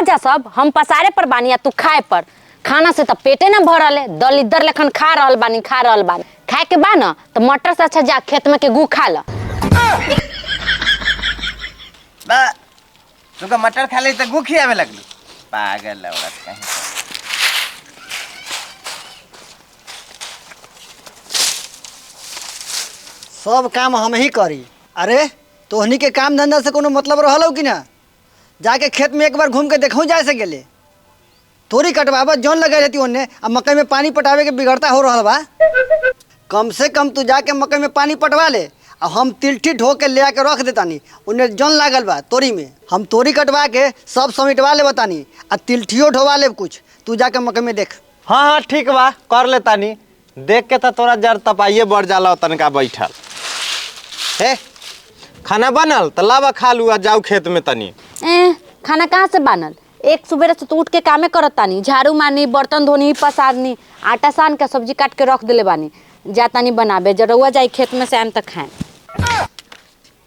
जा सब, हम पसारे पर बानी या तू खाए पर। खाना से तो पेटे ना भरल है, दलिदर लेखन खा रहल बानी। खाए के बा ना तो मटर से अच्छा जा खेत में के गू खा ल। तुका मटर खा ले तो गू खियावे लगली, पागल औरत कहीं। सब काम हम ही करी। अरे तोहनी के काम धंधा से कोनो मतलब रहल कि ना? जाके खेत में एक बार घूम के देखूँ जाए से गेले। तोरी कटवावत जौन लगे रहती ओन्ने, अब मकई में पानी पटावे के बिगड़ता हो रहा बा। कम से कम तू जाके मकई में पानी पटवा ले, और हम तिलठी ढो के ले आके रख देतानी। उन्हें जौन लागल बा तोरी में, हम तोरी कटवा के सब समेटवा ले बतानी, और तिलठियो ढोवा ले कुछ। तू जाके मकई में देख। हाँ हाँ ठीक बा, कर ले तानी। देख के तो तोरा जर तपाइए बढ़ जाला तनका बैठल। हे खाना बनल तो लावा खा लू, जाऊ खेत में तनी। खाना कहाँ से बनल? एक सुबह से तो उठ के कामे करत तानी, झाड़ू मारनी, बर्तन धोनी, पसारनी, आटा सान के सब्जी काट के रख देले बानी। जातानी बनाबे, जरुआ जाई खेत में से आम तक खाए।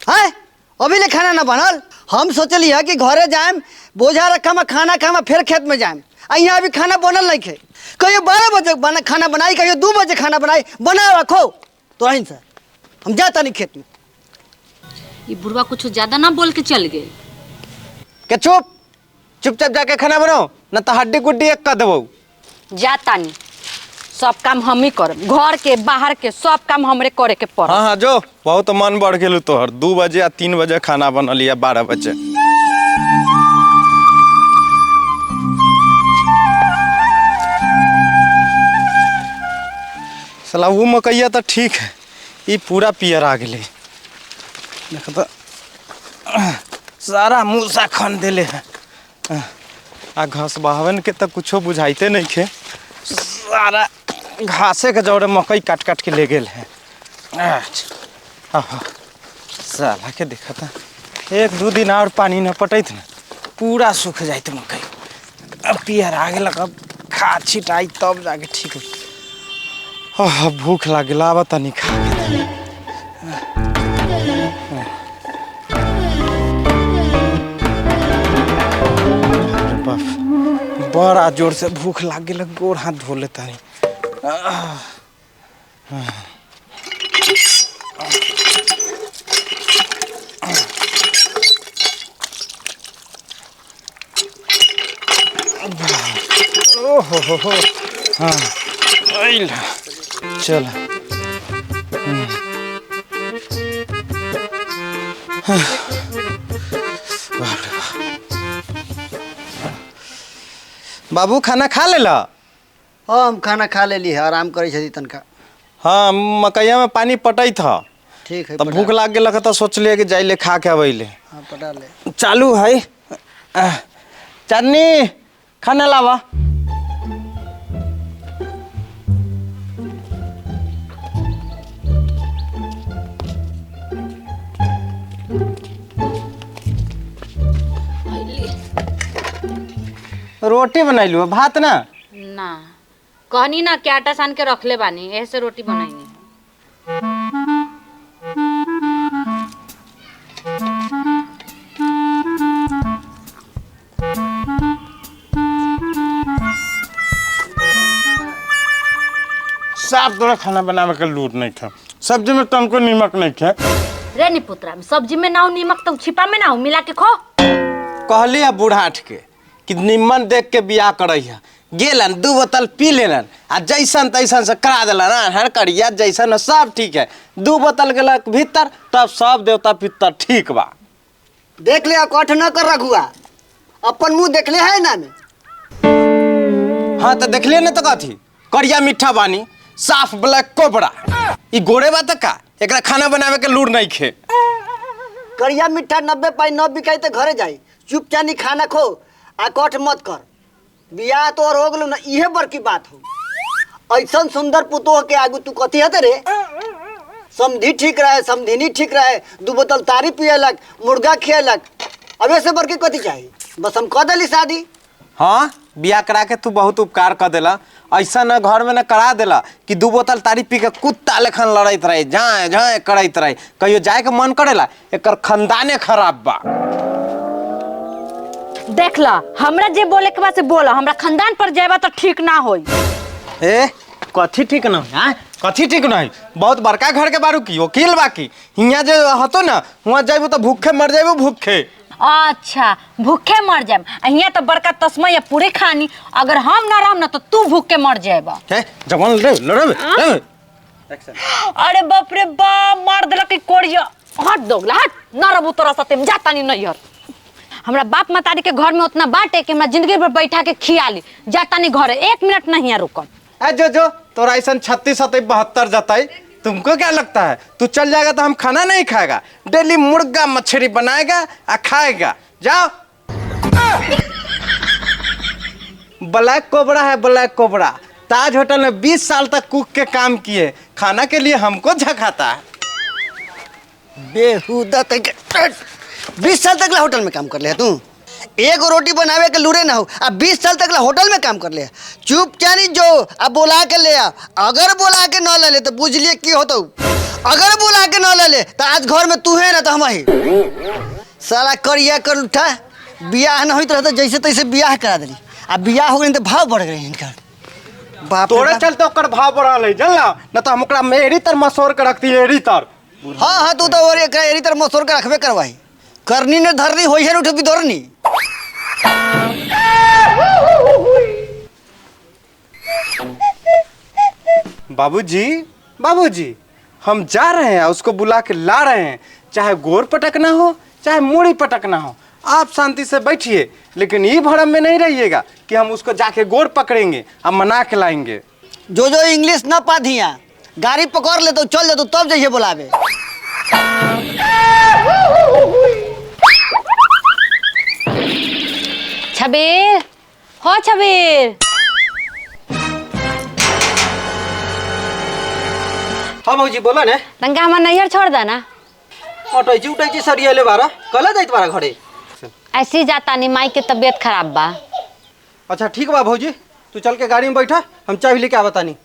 है अभी ले खाना ना बनल? हम सोचली है कि घरे जाएम, बोझा रखा में खाना खामा, फिर खेत में जाएम। यहाँ अभी खाना बनल नहीं खे। कहियो 12 बजे खाना बनाई, कहियो 2 बजे खाना बनाई। बना रखो तो अहिन से हम जाता नहीं खेत में। ये बुढ़वा कुछ ज्यादा ना बोल के चल गए। के चुपचाप जाके खाना बनाओ, न तो हड्डी गुड्डी एक कर देबो। जातानी, सब काम हम ही करब, घर के बाहर के सब काम हमरे करे के पड़। हाँ हाँ जो, बहुत मन बढ़ गेलू तोहर। 2 बजे या 3 बजे खाना बनल या 12 बजे। साला वो मकैया तो ठीक है, ये पूरा पियर आ गए। देख तो सारा मूसा खन देले है। आ घास बहावन के तो कुछो बुझाइते नहीं खे। सारा घासे के जौरे मकई काट काट के ले गेल है। साला के देखा था 1-2 दिन और पानी न पटैत न पूरा सूख जाइत मकई। अब पियर आ गेल, अब खाद छिटाई तब जाके ठीक हो। भूख लागल, आब तनी खा के। बड़ा जोर से भूख लाग गई, गोड़ हाथ धो लेता है। ओहो हो हाँ चल। बाबू खाना खा लेला? हाँ हम खाना खा लेली है, आराम करे छथि तनका। हाँ मकैया में पानी पटई था, ठीक है। तब भूख लाग गेल तो सोचलिए कि जाइले खा के अबैले। हाँ पटा ले। चालू है चटनी, खाना लावा। रोटी बनैलू, भात ना? ना कहनी ना कि आटा सान के रखले बानी, ऐसे रोटी बनाई। साफ तोरा खाना बनावे के लूट नहीं था। सब्जी में तुमको नीमक नहीं थे। रे नी पुत्रा, सब्जी में ना हो नीमक तो छिपा में ना हो, मिला के खो। कहली है बूढ़ाठ के कि निम्मन देख के बियाह करैया। गेलन 2 बोतल पी लेलन, आ जैसन तैसन से करा देलन। हर करिया जैसन सब ठीक है। 2 बोतल गेलक भीतर, तब सब देवता पितर ठीक बा। देख ले, कठ न कर रखुआ, अपन मुंह देख ले है ना में। हाँ तो देख ले न तो कथी, करिया मीठा बानी, साफ ब्लैक कोबरा। ई गोरे बात का, एकरा खाना बनावे के लूर नहीं खे। करिया मीठा 90 पाई 9 बिकाई तो घरे जाई। चुपचानी खाना खो, आ कठ मत कर। बियाह तो और हो गलो ना, इहे बड़की बात हो। ऐसा सुंदर पुतोह के आगू तू कथी हते रे? समधी ठीक रहे, समधिनी ठीक रहे, 2 बोतल तारी पियलक, मुर्गा खियलक, अब ऐसे बड़की कथी चाहिए? बस हम कह दिली शादी। हाँ बियाह करा के तू बहुत उपकार कर देला। ऐसा न घर में न करा देला कि 2 बोतल तारी पी के कुत्ता लेखन लड़त रहे, जाए जाए करत रहे। कहियो जाए के मन करेला, एकर खानदाने खराब बा। देख ला, हमरा जे बोले के बाद से बोला, हमरा खानदान पर जाएबा तो ठीक ना होई। ए कथी ठीक न है? कथी ठीक नहीं? बहुत बड़का घर के बारू की वकील बाकी हियाँ जो हतो ना वहाँ जाइबो तो भूखे मर जाइबो भूखे। अच्छा भूखे मर जाए, यहाँ तो बड़का तस्मा या पूरी खानी, अगर हम ना रहम ना तो तू भूखे मर जाएबा। जवान लड़े अरे बाप रे बाप, मार देलक कोड़िया। हट दोगला हट, ना रहबू तोरा साथे में जाता नहीं यार। हमरा बाप मतारी के घर में उतना बाटे कि हमरा जिंदगी भर बैठा के खिया ली, जाता नहीं घर, 1 मिनट नहीं है रुकम। जो तोरा ऐसा 36 27 72 जताई, तुमको क्या लगता है तू चल जाएगा तो हम खाना नहीं खाएगा? डेली मुर्गा मछली बनाएगा और खाएगा। जाओ। ब्लैक कोबरा है, ब्लैक कोबरा। ताज होटल में 20 साल तक कुक के काम किए, खाना के लिए हमको झकाता है। बेहुदा 20 साल तक होटल में काम कर ले तू? एक रोटी बनावे के लूरे ना हो, अब 20 साल तक होटल में काम कर ले। चुप चारी जो अब बोला के ले आ, अगर बोला के न ले तो बुझ लिए की होता। अगर बोला के न ले तो आज घर में तू है ना तो हम ही साला करिया कर उठा। बियाह न होइत रहता जैसे तैसे बियाह करा दिली, अब बियाह हो गई तो भाव बढ़ गए इनका। बाप तोरे चलते ओकर भाव बढ़ल है जानला, न तो हम ओकरा मेरी तर मसोर के रखती एरी तर। हाँ तू तो और एरी तर मसोर के रखबे करवाई। करनी ने धरनी होई है उठबी दौड़नी। बाबूजी बाबूजी हम जा रहे हैं, उसको बुला के ला रहे हैं। चाहे गोर पटकना हो चाहे मूड़ी पटकना हो, आप शांति से बैठिए, लेकिन ये भरम में नहीं रहिएगा कि हम उसको जाके गोर पकड़ेंगे और मना के लाएंगे। जो इंग्लिश ना पाधिया गाड़ी पकड़ ले तो चल जा, तो तब जाइए बुलावे। छबीर हो छबीर। हाँ भौजी बोला ने। तंगा हमार नैहर छोड़ देना। अटैची उटैची सरियले बारा कल जाइत बारा घरे। ऐसी जाता नहीं, माई के तबीयत खराब बा। अच्छा ठीक बा भौजी, तू चल के गाड़ी में बैठा, हम चाय लेके आवता नहीं।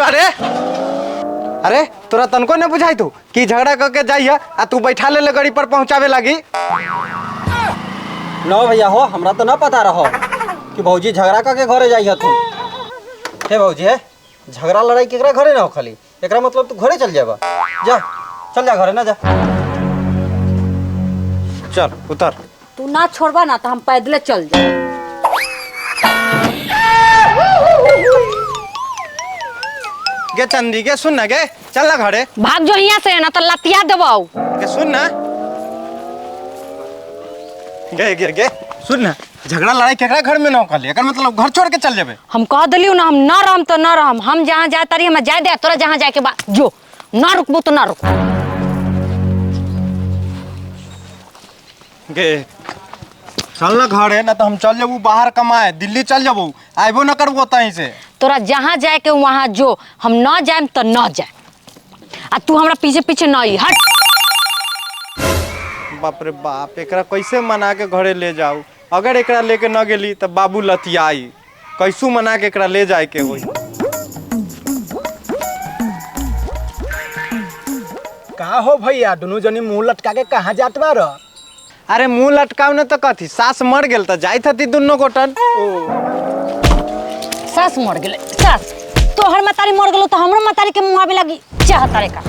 अरे अरे तोरा तनको ने बुझाई तू कि झगड़ा करके जाइए आ तू बैठा ले गाड़ी पर पहुंचावे लगी। न भैया हो, हमरा तो न पता रहो कि भौजी झगड़ा करके घरे जाइए तू। हे भौजी है, झगड़ा लड़ाई केकरा घरे ना हो खाली, एकरा मतलब तू घरे चल जाबा। जा चल जा घरे ना जा। चल उतर। तू ना छोड़बा ना तो हम पैदले चल जाए। गे चंदी गे सुन ना गे, चल ना घरे। भाग जो यहाँ से ना तो लतिया देवाऊ। गे सुन ना, गे गे गे सुन ना, झगड़ा लड़ाई केकरा घर में ना कर लिया, मतलब घर छोड़ के चल जाबे। हम कह दिलियो ना, हम ना रहम तो ना रहम, हम जहाँ जाए तारी हम जाए दे, तोरा जहाँ जाए के बाद जो ना रुकबो तो ना रुक। गे चल ना घरे, ना तो हम चल जाबू बाहर कमाए, दिल्ली चल जाबू, आइबो ना करबो तहीं से। तोरा जहाँ जाए के वहाँ जो, हम ना जाए तो ना जाए, आ तू हमरा पीछे पीछे ना ही हट। बाप रे बाप, एकरा कैसे मना के घरे ले जाऊ? अगर एकरा लेके न गेली तो बाबू लतियाई, कैसू मना के एकरा ले जाए के होई। का हो भैया, दोनों जनी मुंह लटका के कहाँ जात बार? अरे मुंह लटकाव न तो कथी, सास मर गेल तो जाइत हती दुनो गोटन। सास मर गेले, सास तोहर मतारी मर गेलो तो हमरो मतारी के मुंह आवे लगी चाहतारे का।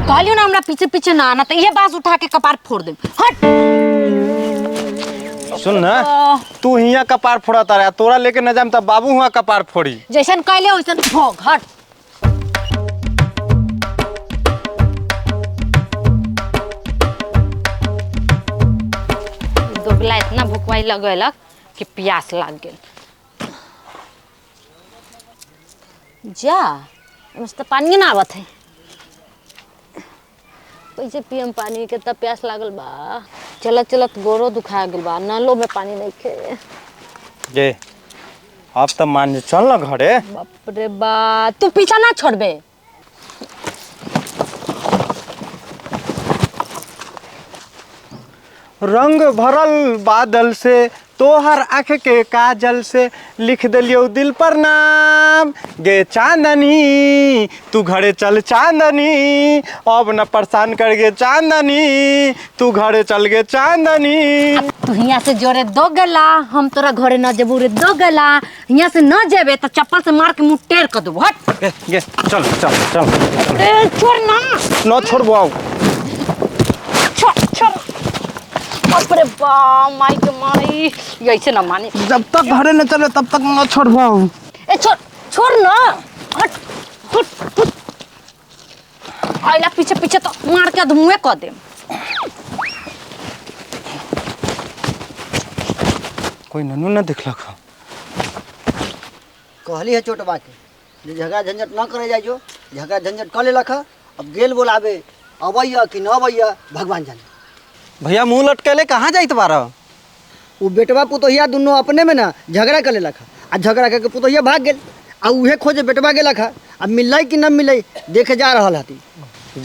कहलियो ना हमरा पीछे पीछे ना आना, तो ये बांस उठा के कपार फोड़ दे। हट। सुन ना, तू हिया कपार फोड़ता रहा, तोरा लेके न जाम तो बाबू हुआ कपार फोड़ी। जैसन कहले वैसन भोग। हट। दोगला इतना भुकवाई लगेलक कि प्यास लाग गेल। जा मस्त पानी ना आवत है, कैसे पियम पानी के तब प्यास लागल बा। चलत चलत गोरो दुखा गेल बा, नलो में पानी नहीं खे। ये अब तो मान चल ना घरे। बाप रे बा, तू पीछा ना छोड़बे। रंग भरल बादल से तोहर आँख के काजल से लिख दिलियो दिल पर नाम गे चांदनी तू घरे चल चांदनी अब न परेशान कर गे चांदनी तू घरे चल गे चांदनी। तू यहाँ से जोरे दो गला हम तोरा घरे न जेबू रे दो गला यहाँ से न जेबे तो चप्पल से मार के मुंह टेढ़ कर देबो हट। गे चल चल चल ए छोड़ ना न छोड़बो आओ छोड़ छोड़ बाप रे बा माई के माई ऐसे ना माने जब तक घरे न चले तब तक न छोड़बो आओ। ए छोड़ छोड़ ना हट हट हट आइला पीछे पीछे तो मार के धुएं कर दे। कोई ननू न दिखलक कहली है छोट बाके जे झगड़ा झंझट न करे जाइयो झगड़ा झंझट कर लेलक ह। अब गेल बोलाबे अबैया कि न अबैया भगवान जाने। भैया मुंह लटकेले कहाँ जाइत बारा? वो बेटवा पुतोहिया दुनों अपने में ना झगड़ा कर लेलक ह। आ झगड़ा करके पुतोहिया भाग गेल आ उहे खोजे बेटवा गेलक ह। अब मिललै कि न मिलै देखे जा रहल हती।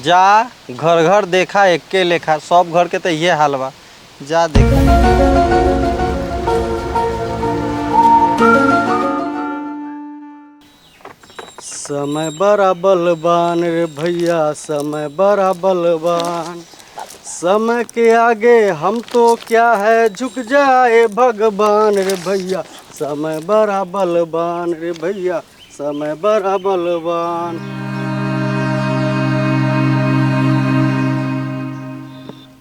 जा घर घर देखा एक्के लेखा सब घर के तो ये हाल बा जा देखा। समय बड़ा बलवान रे भैया समय बड़ा बलवान समय के आगे हम तो क्या है झुक जाए भगवान रे भैया समय बड़ा बलवान रे भैया समय बड़ा बलवान।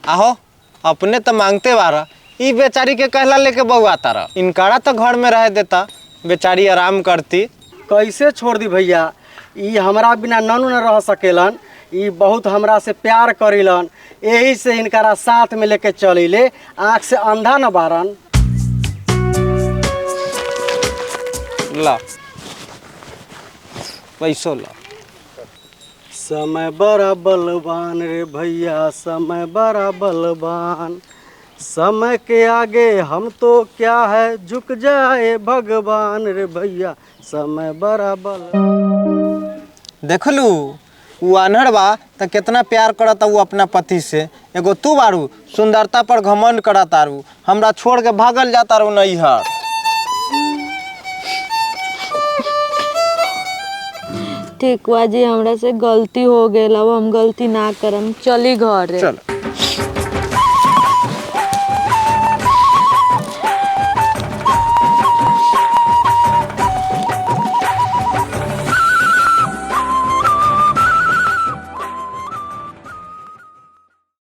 आहो अपने तो मांगते बारा ई बेचारी के कहला लेके बउआ तारा इनकारा तो घर में रह देता बेचारी आराम करती। कैसे छोड़ दी भैया ई हमारा बिना ननू न रह सकेलन ई बहुत हमरा से प्यार करीलन यही से इनकारा साथ में लेके चलिले आँख से अंधा न बारन। ला पैसो ला। समय बड़ा बलवान रे भैया समय बड़ा बलवान समय के आगे हम तो क्या है झुक जाए भगवान रे भैया समय बड़ा बल। देखलू वो अनहड़ बा तो कितना प्यार करता वो अपना पति से एगो तू बारू सुंदरता पर घमंड करता रू हमरा छोड़ के भागल जाता रू नैहर। ठीक बा जी हमरा से गलती हो गेल अब हम गलती ना करम चली घरे। चल